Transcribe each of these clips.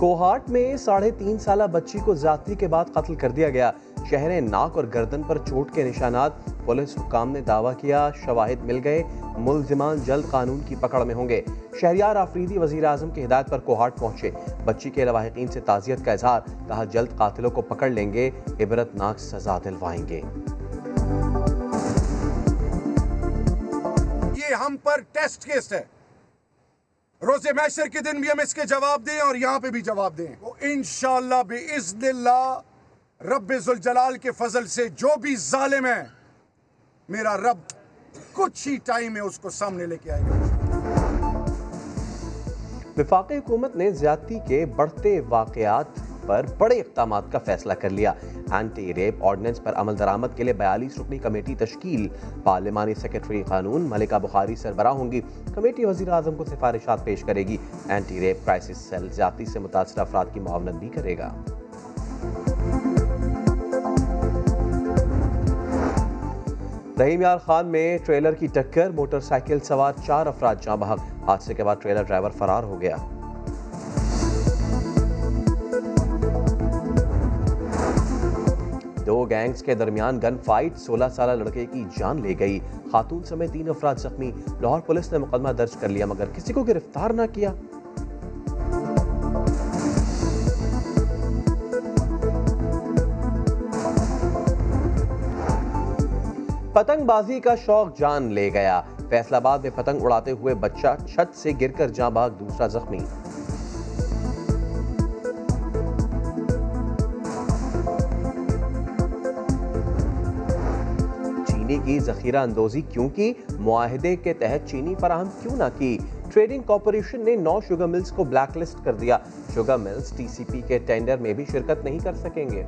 कोहाट में 3.5 साल बच्ची को ज्यादती के बाद कत्ल कर दिया गया। चेहरे, नाक और गर्दन पर चोट के निशानात। पुलिस हुक्काम ने दावा किया शवाहिद मिल गए, मुल्जिमान जल्द कानून की पकड़ में होंगे। शहरियार आफरीदी वजीर आजम की हिदायत पर कोहाट पहुंचे। बच्ची के लवाहिकीन से ताजियत का इजहार, कहा जल्द कातिलों को पकड़ लेंगे, इबरतनाक सजा दिलवाएंगे। ये हम पर टेस्ट केस है, रोज़े महशर के दिन भी हम इसके जवाब दें और यहाँ पे भी जवाब दें। वो इंशाअल्लाह बिइज़्निल्लाह रब्बे ज़ुल जलाल के फजल से जो भी जालिम है, मेरा रब कुछ ही टाइम में उसको सामने लेके आएगा। वफाकी हुकूमत ने ज्यादती के बढ़ते वाकयात पर बड़े इक़दामात का फैसला कर लिया। एंटी रेप ऑर्डिनेंस पर अमल दरामद के लिए 42 रुकनी कमेटी तश्कील। पार्लिमानी सेक्रेटरी कानून मलिका बुखारी सरबराह होंगी। कमेटी वज़ीर आज़म को सिफारिशात पेश करेगी। एंटी रेप क्राइसिस सेल ज्यादती से मुतासर अफराद की मुआवनत भी करेगा। रहीम यार खान में ट्रेलर की टक्कर, मोटरसाइकिल सवार 4 अफराद जाँ बहक। हादसे के बाद ट्रेलर ड्राइवर फरार हो गया। दो गैंग्स के दरमियान गन फाइट, 16 साल लड़के की जान ले गई। खातून समेत 3 अफराद जख्मी। लाहौर पुलिस ने मुकदमा दर्ज कर लिया मगर किसी को गिरफ्तार न किया। पतंगबाजी का शौक जान ले गया। फैसलाबाद में पतंग उड़ाते हुए बच्चा छत से गिरकर जाँ बहक, दूसरा जख्मी। चीनी की जखीरा अंदोजी क्यों की? मुआहदे के तहत चीनी फराहम क्यों ना की? ट्रेडिंग कॉरपोरेशन ने 9 शुगर मिल्स को ब्लैकलिस्ट कर दिया। शुगर मिल्स टीसीपी के टेंडर में भी शिरकत नहीं कर सकेंगे।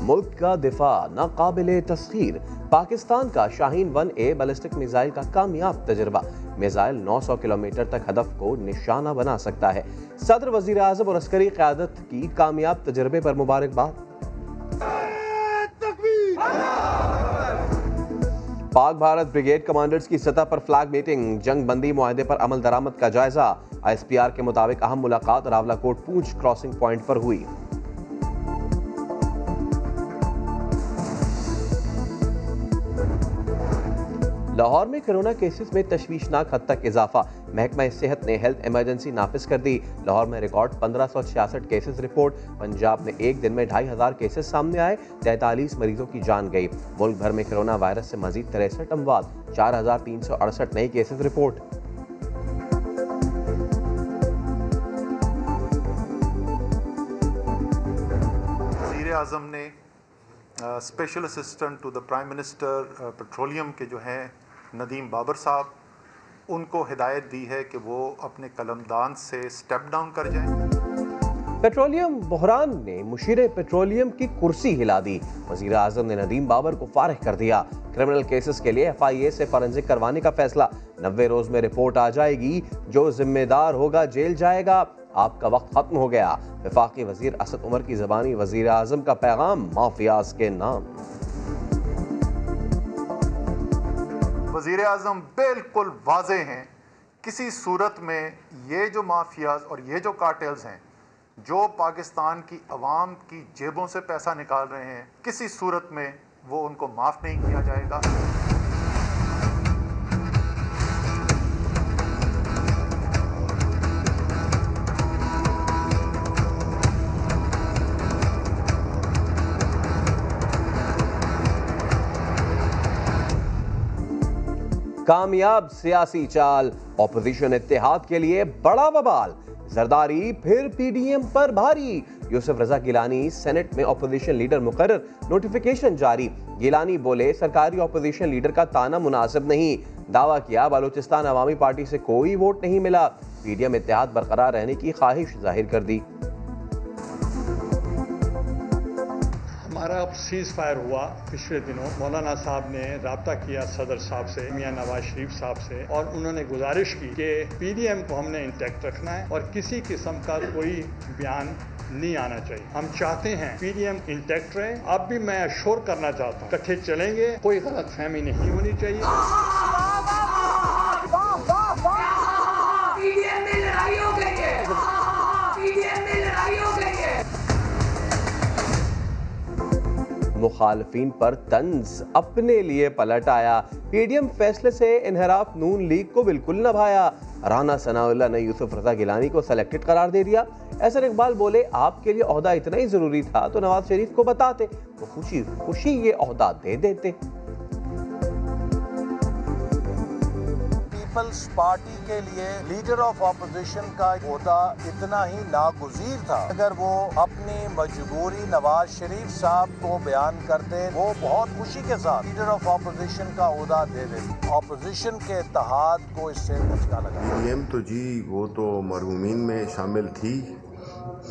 मुल्क का दिफा नाकाबिले तस्खीर। पाकिस्तान का शाहीन 1A बैलिस्टिक मिसाइल का कामयाब तजर्बा। मिसाइल 900 किलोमीटर तक हदफ को निशाना बना सकता है। सदर, वजीर आजम और अस्करी क़यादत की कामयाब तजर्बे पर मुबारकबाद। पाक भारत ब्रिगेड कमांडर्स की सतह पर फ्लैग मीटिंग। जंग बंदी मुआहदे पर अमल दरामद का जायजा। ISPR के मुताबिक अहम मुलाकात रावलाकोट पूंछ क्रॉसिंग पॉइंट पर हुई। लाहौर में कोरोना केसेस में तशवीशनाक हद तक इजाफा। महकमा सेहत ने हेल्थ इमरजेंसी नाफिज कर दी। लाहौर में रिकॉर्ड 1566 केसेस रिपोर्ट। पंजाब में एक दिन में 2500 केसेस सामने आए, 43 मरीजों की जान गई। मुल्क भर में कोरोना वायरस से मजीद 63 अमवात, 4368 नए केसेस रिपोर्ट। वज़ीर आज़म ने special assistant to the prime minister petroleum के जो हैं नदीम बाबर साहब, उनको हिदायत दी है कि वो अपने कलमदान से स्टेप डाउन कर जाएं। पेट्रोलियम बहरान ने मुशीर पेट्रोलियम की कुर्सी हिला दी। वज़ीर आज़म ने नदीम बाबर को फारिग कर दिया। क्रिमिनल केसेस के लिए FIA से फॉरेंसिक करवाने का फैसला। 90 रोज में रिपोर्ट आ जाएगी, जो जिम्मेदार होगा जेल जाएगा। आपका वक्त खत्म हो गया। वफाकी वजीर असद उमर की ज़बानी वज़ीर आज़म का पैगाम माफियाज के नाम। वज़ीर आज़म बिल्कुल वाज़े हैं, किसी सूरत में ये जो माफियाज और ये जो कार्टेल्स हैं जो पाकिस्तान की अवाम की जेबों से पैसा निकाल रहे हैं, किसी सूरत में वो उनको माफ़ नहीं किया जाएगा। कामयाब सियासी चाल, ऑपोजिशन इत्तेहाद के लिए बड़ा बवाल। जरदारी फिर PDM पर भारी। यूसुफ रजा गिलानी सेनेट में ऑपोजिशन लीडर मुकर्रर, नोटिफिकेशन जारी। गिलानी बोले सरकारी ऑपोजिशन लीडर का ताना मुनासिब नहीं। दावा किया बलूचिस्तान अवामी पार्टी से कोई वोट नहीं मिला। PDM इत्तेहाद बरकरार रहने की ख्वाहिश जाहिर कर दी। हमारा सीज फायर हुआ पिछले दिनों। मौलाना साहब ने राब्ता किया सदर साहब से, मियां नवाज शरीफ साहब से, और उन्होंने गुजारिश की कि PDM को हमने इंटैक्ट रखना है और किसी किस्म का कोई बयान नहीं आना चाहिए। हम चाहते हैं पीडीएम इंटैक्ट रहे। अब भी मैं अश्योर करना चाहता हूँ इकट्ठे चलेंगे, कोई गलतफहमी नहीं होनी चाहिए। पीडीएम में लड़ाई हो गई है, पीडीएम में लड़ाई हो गई है। मुखालफीन पर तंज अपने लिए पलट आया। पीडीएम फैसले से इन्हराफ नून लीग को बिल्कुल न भाया। राना सनाउल्लाह ने यूसुफ रजा गिलानी को सेलेक्टेड करार दे दिया। एहसन इकबाल बोले, आपके लिए ओहदा इतना ही जरूरी था तो नवाज शरीफ को बताते, तो खुशी खुशी ये ओहदा दे देते। पीपल्स पार्टी के लिए लीडर ऑफ ऑपोजिशन का ओहदा इतना ही नागुज़ीर था। अगर वो अपनी मजबूरी नवाज शरीफ साहब को बयान करते, वो बहुत खुशी के साथ लीडर ऑफ ऑपोजिशन का ओहदा दे देते। ऑपोजिशन के इत्तेहाद को इससे झटका लगा। पीडीएम तो जी वो तो मरहूमीन में शामिल थी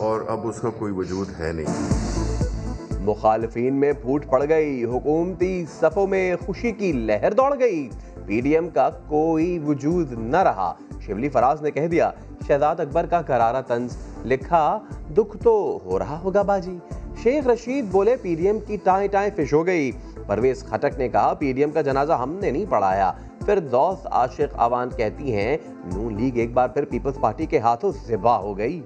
और अब उसका कोई वजूद है नहीं। मुखालफीन में फूट पड़ गई, हुकूमती सफ़ों में खुशी की लहर दौड़ गई। पीडीएम का कोई वजूद न रहा। शिबली फराज ने कह दिया, शहजाद अकबर का करारा तंज, लिखा दुख तो हो रहा होगा बाजी। शेख रशीद बोले, पीडीएम की टाई टाई फिश हो गई। परवेज खटक ने कहा, पीडीएम का जनाजा हमने नहीं पढ़ाया। फिर दौस आशिक आवान कहती हैं, नून लीग एक बार फिर पीपल्स पार्टी के हाथों ज़िबा हो गई।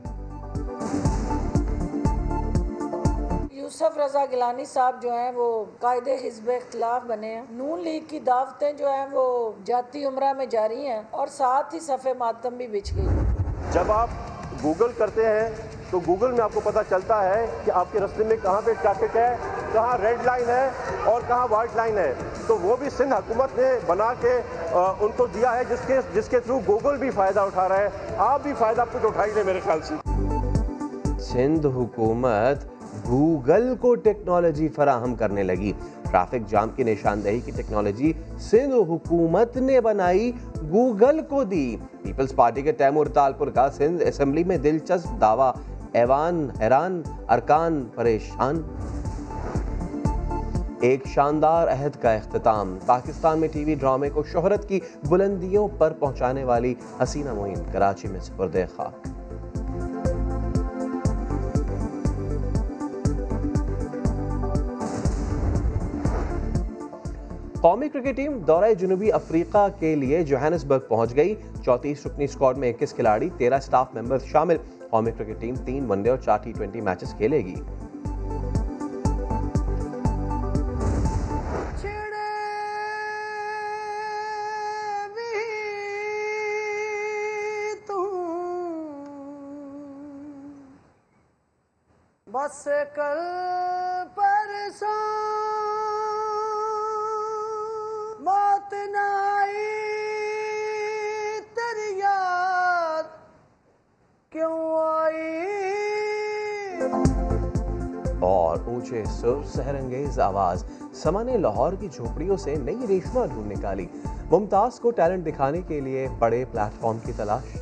यूसुफ रजा गिलानी साहब जो हैं वो कायदे हिज़्ब इख्तिलाफ बने हैं। नून लीग की दावतें जो हैं वो जाती उम्रा में जारी हैं और साथ ही सफ़े मातम भी बिछ गई। जब आप गूगल करते हैं तो गूगल में आपको पता चलता है कि आपके रास्ते में कहाँ पे ट्रैफिक है, कहाँ रेड लाइन है और कहाँ वाइट लाइन है। तो वो भी सिंध हुकूमत ने बना के उनको दिया है, जिसके थ्रू गूगल भी फ़ायदा उठा रहा है। आप भी फ़ायदा कुछ उठाइए मेरे ख्याल से। सिंध हुकूमत गूगल को टेक्नोलॉजी फराहम करने लगी। ट्रैफिक जाम की निशानदेही की टेक्नोलॉजी सिंध हुकूमत ने बनाई, गूगल को दी। पीपल्स पार्टी के तैमूर तालपुर का सिंध असेंबली में दिलचस्प दावा, ऐवान हैरान, अरकान परेशान। एक शानदार अहद का इख्तिताम। पाकिस्तान में टीवी ड्रामे को शोहरत की बुलंदियों पर पहुंचाने वाली हसीना मोइन कराची में सुपुर्द खाक। कौमी क्रिकेट टीम दौरे जुनूबी अफ्रीका के लिए जोहानिसबर्ग पहुंच गई। 34 रुकनी स्क्वाड में 21 खिलाड़ी, 13 स्टाफ मेंबर्स शामिल। कौमी क्रिकेट टीम 3 वनडे और 4 T20 मैचेस खेलेगी। बस कल परसों मौत न आई, तेरी याद क्यों आई। और ऊंचे सुर, सहरंगेज आवाज, समा ने लाहौर की झोपड़ियों से नई रेशमा ढूंढ निकाली। मुमताज को टैलेंट दिखाने के लिए बड़े प्लेटफॉर्म की तलाश।